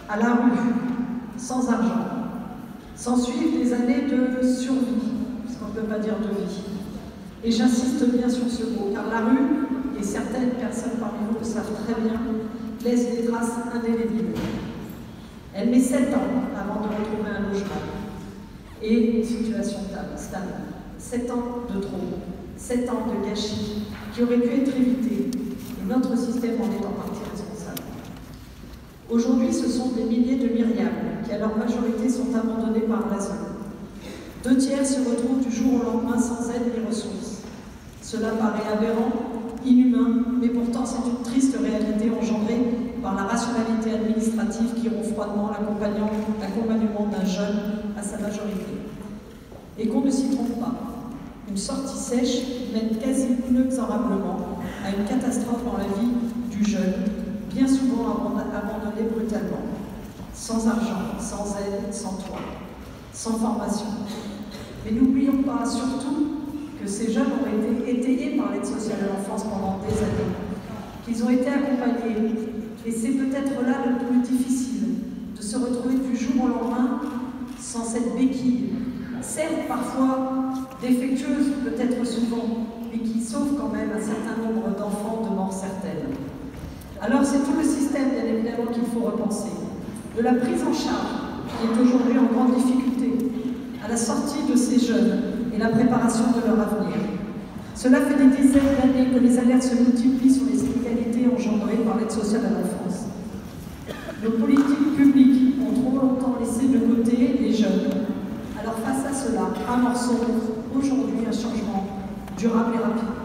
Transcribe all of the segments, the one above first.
à la rue, sans argent. S'ensuivent des années de survie, puisqu'on ne peut pas dire de vie. Et j'insiste bien sur ce mot, car la rue, et certaines personnes parmi vous le savent très bien, laisse des traces indélébiles. Elle met 7 ans avant de retrouver un logement et une situation stable. 7 ans de trop, 7 ans de gâchis qui auraient pu être évités, et notre système en est en partie responsable. Aujourd'hui, ce sont des milliers de Myriam qui, à leur majorité, sont abandonnés par l'ASE. 2 tiers se retrouvent du jour au lendemain sans aide ni ressources. Cela paraît aberrant, inhumain, mais pourtant c'est une triste réalité engendrée par la rationalité administrative qui rompt froidement l'accompagnement d'un jeune à sa majorité. Et qu'on ne s'y trompe pas, une sortie sèche mène quasi inexorablement à une catastrophe dans la vie du jeune, bien souvent abandonné brutalement, sans argent, sans aide, sans toit, sans formation. Mais n'oublions pas surtout que ces jeunes ont été étayés par l'aide sociale à l'enfance pendant des années, qu'ils ont été accompagnés, et c'est peut-être là le plus difficile, de se retrouver du jour au lendemain sans cette béquille, certes parfois défectueuse, peut-être souvent, mais qui sauve quand même un certain nombre d'enfants de mort certaine. Alors c'est tout le système, bien évidemment, qu'il faut repenser, de la prise en charge, qui est aujourd'hui en grande difficulté, à la sortie de ces jeunes, et la préparation de leur avenir. Cela fait des dizaines d'années que les alertes se multiplient sur les inégalités engendrées par l'aide sociale à l'enfance. Nos politiques publiques ont trop longtemps laissé de côté les jeunes. Alors face à cela, amorçons aujourd'hui un changement durable et rapide.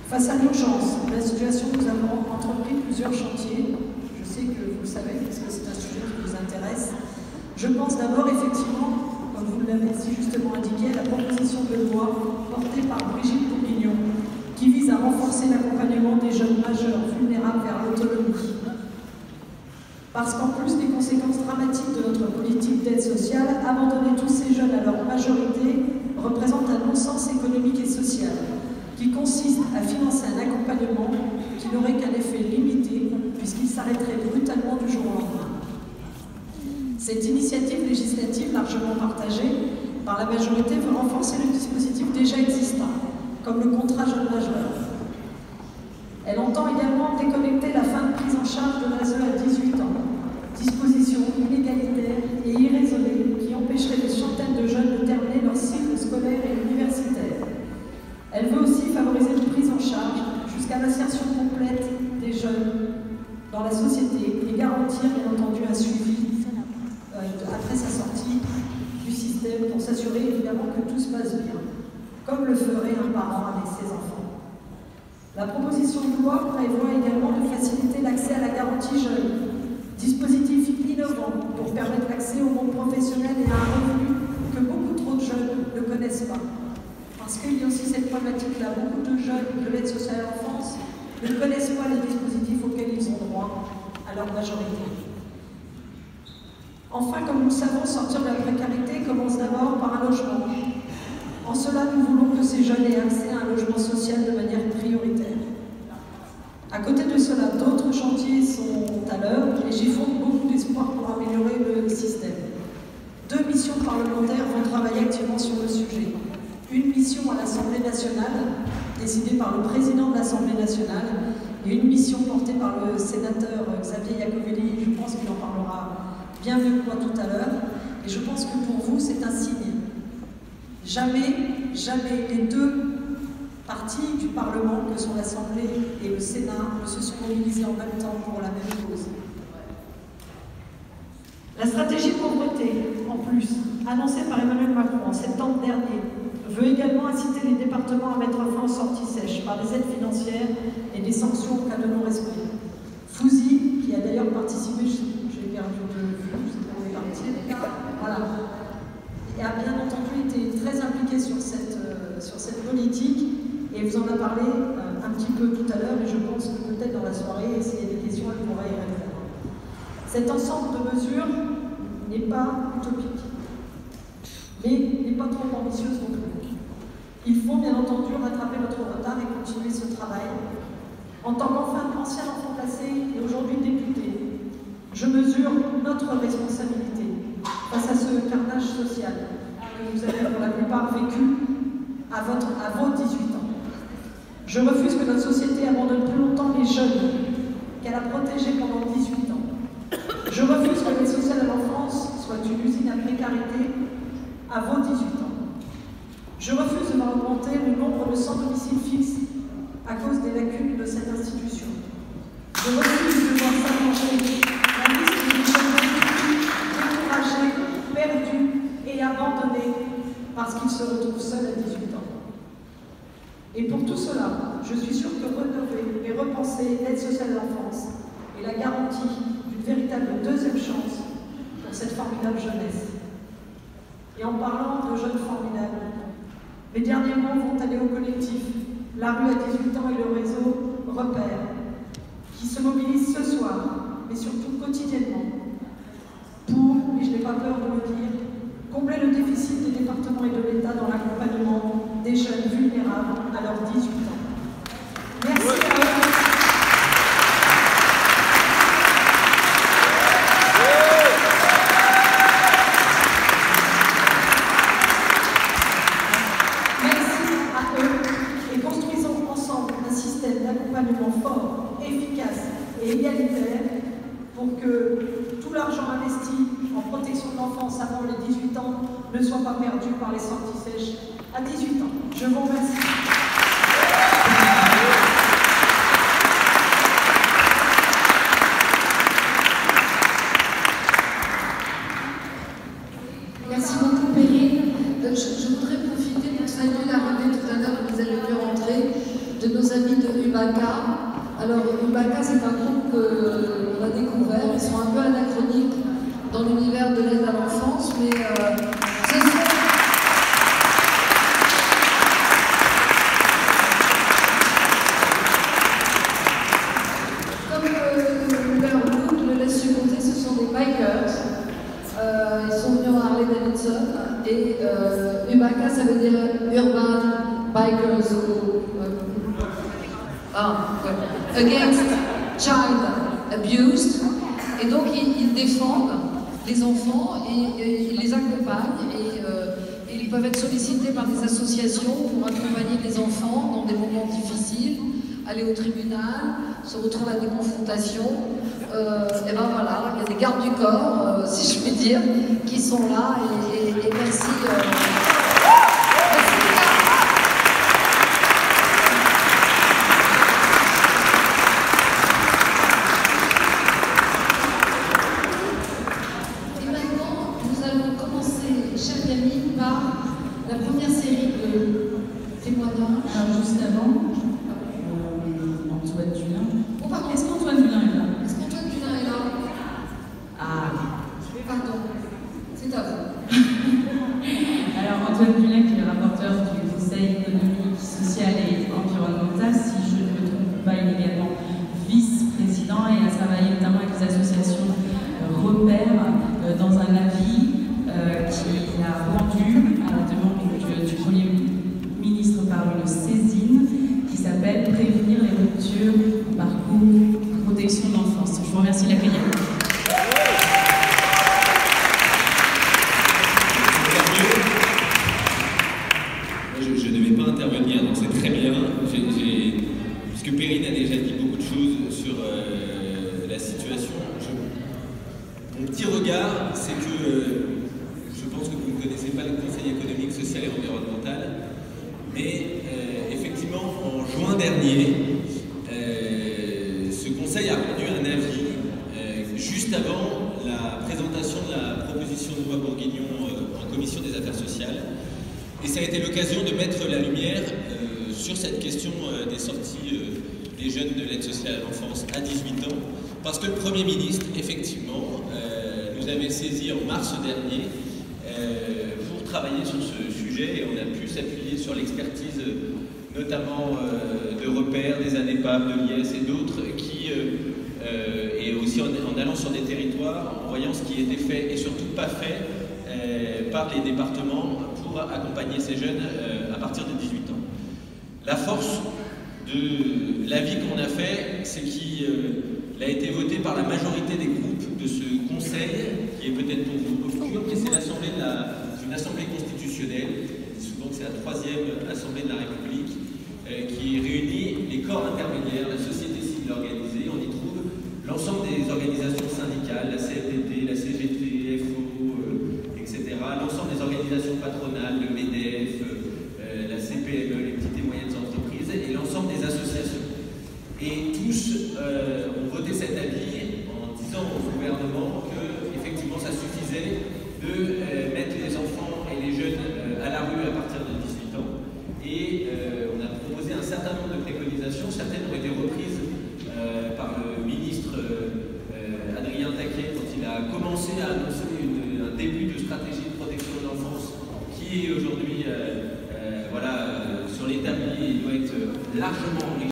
Face à l'urgence de la situation, nous avons entrepris plusieurs chantiers. Je sais que vous le savez, parce que c'est un sujet qui vous intéresse. Je pense d'abord effectivement, comme vous l'avez si justement indiqué, la proposition de loi portée par Brigitte Bourguignon qui vise à renforcer l'accompagnement des jeunes majeurs vulnérables vers l'autonomie. Parce qu'en plus des conséquences dramatiques de notre politique d'aide sociale, abandonner tous ces jeunes à leur majorité représente un non-sens économique et social qui consiste à financer un accompagnement qui n'aurait qu'un effet limité puisqu'il s'arrêterait brutalement du jour au lendemain. Cette initiative législative largement partagée par la majorité veut renforcer le dispositif déjà existant, comme le contrat jeune majeur. Elle entend également déconnecter la fin de prise en charge de l'ASE à 18 ans, disposition inégalitaire et irraisonnée qui empêcherait des centaines de jeunes de terminer leur cycle scolaire et universitaire. Elle veut aussi favoriser une prise en charge jusqu'à l'insertion complète des jeunes dans la société et garantir bien entendu un suivi après sa sortie du système pour s'assurer évidemment que tout se passe bien, comme le ferait un parent avec ses enfants. La proposition de loi prévoit également de faciliter l'accès à la garantie jeune, dispositif innovant pour permettre l'accès au monde professionnel et à un revenu que beaucoup trop de jeunes ne connaissent pas. Parce qu'il y a aussi cette problématique-là, beaucoup de jeunes de l'aide sociale à l'enfance ne connaissent pas les dispositifs auxquels ils ont droit à leur majorité. Enfin, comme nous le savons, sortir de la précarité commence d'abord par un logement. En cela, nous voulons que ces jeunes aient accès à un logement social de manière prioritaire. À côté de cela, d'autres chantiers sont à l'œuvre et j'y fonde beaucoup d'espoir pour améliorer le système. 2 missions parlementaires vont travailler activement sur le sujet. Une mission à l'Assemblée nationale, décidée par le président de l'Assemblée nationale, et une mission portée par le sénateur Xavier Iacovelli, je pense qu'il en parlera bien mieux que moi tout à l'heure, et je pense que pour vous, c'est un signe. Jamais les 2 parties du Parlement, que sont l'Assemblée et le Sénat, ne se sont mobilisés en même temps pour la même cause. La stratégie pauvreté, en plus, annoncée par Emmanuel Macron en septembre dernier, veut également inciter les départements à mettre fin aux sorties sèches par des aides financières et des sanctions en cas de non-respect. Fouzi, qui a d'ailleurs participé, j'ai perdu de vue, on est parti, voilà, et a bien entendu été très impliqué sur cette politique, et vous en a parlé un petit peu tout à l'heure, et je pense que peut-être dans la soirée, s'il y a des questions, elle pourra y répondre. Cet ensemble de mesures n'est pas utopique, mais n'est pas trop ambitieuse non plus. Il faut bien entendu rattraper notre retard et continuer ce travail. En tant qu'ancien enfant placé et aujourd'hui député, je mesure notre responsabilité face à ce carnage social que vous avez pour la plupart vécu à vos 18 ans. Je refuse que notre société abandonne plus longtemps les jeunes qu'elle a protégés pendant 18 ans. Je refuse que l'aide sociale à l'enfance soit une usine à précarité à vos 18 ans. Je refuse de voir augmenter le nombre de sans-domicile fixe à cause des lacunes de cette institution. Je refuse de voir s'allonger la liste des jeunes découragés, perdus et abandonnés parce qu'ils se retrouvent seuls à 18 ans. Et pour tout cela, je suis sûre que rénover et repenser l'aide sociale à l'enfance est la garantie d'une véritable deuxième chance pour cette formidable jeunesse. Et en parlant de jeunes formidables, mes derniers mots vont aller au collectif La Rue à 18 ans et le réseau Repères, qui se mobilisent ce soir, mais surtout quotidiennement, pour, et je n'ai pas peur de le dire, combler le déficit des départements et de l'État dans l'accompagnement des jeunes vulnérables à leurs 18 ans. Merci à eux. Merci à eux et construisons ensemble un système d'accompagnement fort, efficace et égalitaire pour que tout l'argent investi en protection de l'enfance avant les 18 ans ne soit pas perdu par les sorties sèches à 18 ans. Je vous remercie. Merci beaucoup, Perrine. Je voudrais profiter pour saluer l'arrivée tout à l'heure, vous avez pu rentrer, de nos amis de Ubaka. Alors, Ubaka, c'est un groupe qu'on a découvert. Ils sont un peu anachroniques dans l'univers de l'aide à l'enfance, mais ce sont... Comme leur look le laisse supposer, ce sont des bikers. Ils sont venus en Harley Davidson et Ubaka, ça veut dire Urban Bikers Against Child Abused. Et donc ils défendent les enfants et ils les accompagnent et ils peuvent être sollicités par des associations pour accompagner les enfants dans des moments difficiles, aller au tribunal, se retrouver à des confrontations. Et ben voilà, il y a des gardes du corps, si je puis dire, qui sont là et merci. Et maintenant, nous allons commencer, chère Camille, par la première série de témoignages. Alors juste avant, Antoine Dulin. Oh, pardon. Est-ce qu'Antoine Dulin est là? Est-ce qu'Antoine Dulin est là? Ah. Pardon, c'est à vous. Alors Antoine Dulin, qui est le rapporteur du Conseil économique, social et environnemental, si je ne me trompe pas, il est également vice-président et a travaillé notamment avec les associations Repères dans un avis qu'il a rendu à la demande du Premier ministre par une saisine qui s'appelle « Prévenir les ruptures au parcours protection de l'enfance ». Je vous remercie de l'accueillir. Je ne vais pas intervenir, donc c'est très bien. Puisque Perrine a déjà dit beaucoup de choses sur la situation. Mon petit regard, c'est que je pense que vous ne connaissez pas le Conseil économique, social et environnemental, mais effectivement, en juin dernier, ce Conseil a rendu un avis juste avant la présentation de la proposition de loi Bourguignon en commission des affaires sociales. Et ça a été l'occasion de mettre la lumière sur cette question des sorties des jeunes de l'aide sociale à l'enfance à 18 ans, parce que le Premier ministre, effectivement, nous avait saisi en mars dernier pour travailler sur ce sujet, et on a pu s'appuyer sur l'expertise notamment de Repères, des ANEPAP, de l'IS et d'autres, qui, et aussi en allant sur des territoires, en voyant ce qui était fait et surtout pas fait par les départements pour accompagner ces jeunes à partir de 18 ans. La force de l'avis qu'on a fait, c'est qu'il a été voté par la majorité des groupes de troisième Assemblée de la République, qui réunit les corps intermédiaires, la société civile organisée. On y trouve l'ensemble des organisations syndicales, la CFDT, la CGT, FO, etc., l'ensemble des organisations patronales, le MEDEF, la CPME, les petites et moyennes entreprises, et l'ensemble des associations. Et tous ont voté cet avis en disant au gouvernement que, effectivement, ça suffisait de mettre les enfants et les jeunes à la rue à partir de 18 ans. Et on a proposé un certain nombre de préconisations. Certaines ont été reprises par le ministre Adrien Taquet quand il a commencé à annoncer un début de stratégie de protection de l'enfance qui est aujourd'hui voilà, sur l'établi et doit être largement